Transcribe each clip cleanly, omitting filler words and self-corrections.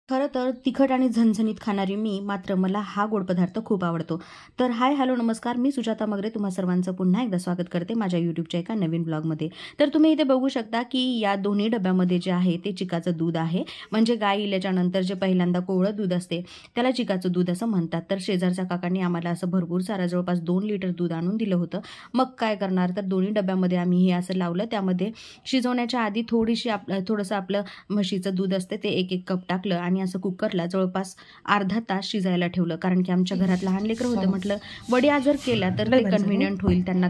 खरं तर तिखट आणि झणझणीत खाणारी मी, मात्र मला हा गोड पदार्थ खूप आवडतो. तर हाय, हॅलो, नमस्कार. मी सुजाता मगरे तुम्हा सर्वांचं पुन्हा एकदा स्वागत करते माझ्या यूट्यूबच्या एका नवीन ब्लॉगमध्ये. तर तुम्ही इथे बघू शकता की या दोन्ही डब्यामध्ये जे आहे ते चिकाचं दूध आहे. म्हणजे गाय इल्याच्या नंतर जे पहिल्यांदा कोवळं दूध असते त्याला चिकाचं दूध असं म्हणतात. तर शेजारच्या काकांनी आम्हाला असं भरपूर सारं जवळपास 2 लिटर दूध आणून दिलं होतं. मग काय करणार, तर दोन्ही डब्यामध्ये आम्ही हे असं लावलं. त्यामध्ये शिजवण्याच्या आधी थोडंसं आपलं म्हशीचं दूध असते ते 1-1 कप टाकलं आणि असं कुकरला जवळपास अर्धा तास शिजायला ठेवलं. कारण की आमच्या घरात लहान लेकरं होतं. म्हटलं वड्या जर केल्या तर ते कन्व्हिनियंट होईल त्यांना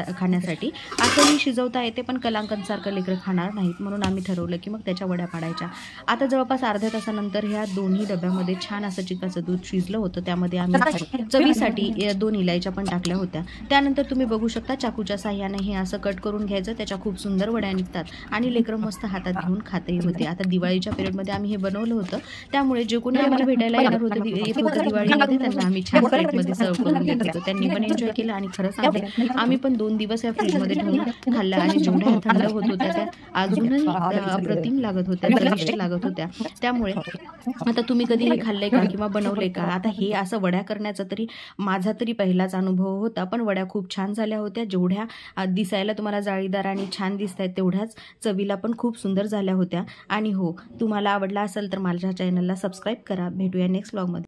खाण्यासाठी. असंही शिजवता येते पण कलांकनसारखं लेकरं खाणार नाहीत, म्हणून आम्ही ठरवलं की मग त्याच्या वड्या पाडायच्या. आता जवळपास अर्ध्या तासानंतर ह्या दोन्ही डब्यामध्ये छान असं चिकाचं दूध शिजलं होतं. त्यामध्ये आम्ही चवीसाठी 2 इलायच्या पण टाकल्या होत्या. त्यानंतर तुम्ही बघू शकता चाकूच्या साह्याने हे असं कट करून घ्यायचं. त्याच्या खूप सुंदर वड्या निघतात आणि लेकरं मस्त हातात घेऊन खातही होते. आता दिवाळीच्या पिरियडमध्ये आम्ही हे बनवलं होतं, त्यामुळे जे कोणी आम्हाला भेटायला येत होतं दिवाळीमध्ये त्यांना आम्ही छान प्लेटमध्ये सर्व करून देत होतो. त्यांनी पण एन्जॉय केलं आणि खरं सांगते आम्ही पण 2 दिवस या फ्रीजमध्ये ठेवून खाल्ला आणि जेवढ्या थंड होत होत्या त्या अजूनही अप्रतिम लागत होत्या, चविष्ट लागत होत्या. त्यामुळे आता तुम्ही कधी हे खाल्लंय का किंवा बनवलंय का? आता हे असं वड्या करण्याचा तरी माझा पहिलाच अनुभव होता, पण वड्या खूप छान झाल्या होत्या. जेवढ्या दिसायला तुम्हाला जाळीदार आणि छान दिसत आहेत तेवढ्याच चवीला पण खूप सुंदर झाल्या होत्या. आणि हो, तुम्हाला आवडला असेल तर माझ्या चॅनलला सबस्क्राईब करा. भेटूया नेक्स्ट व्लॉगमध्ये.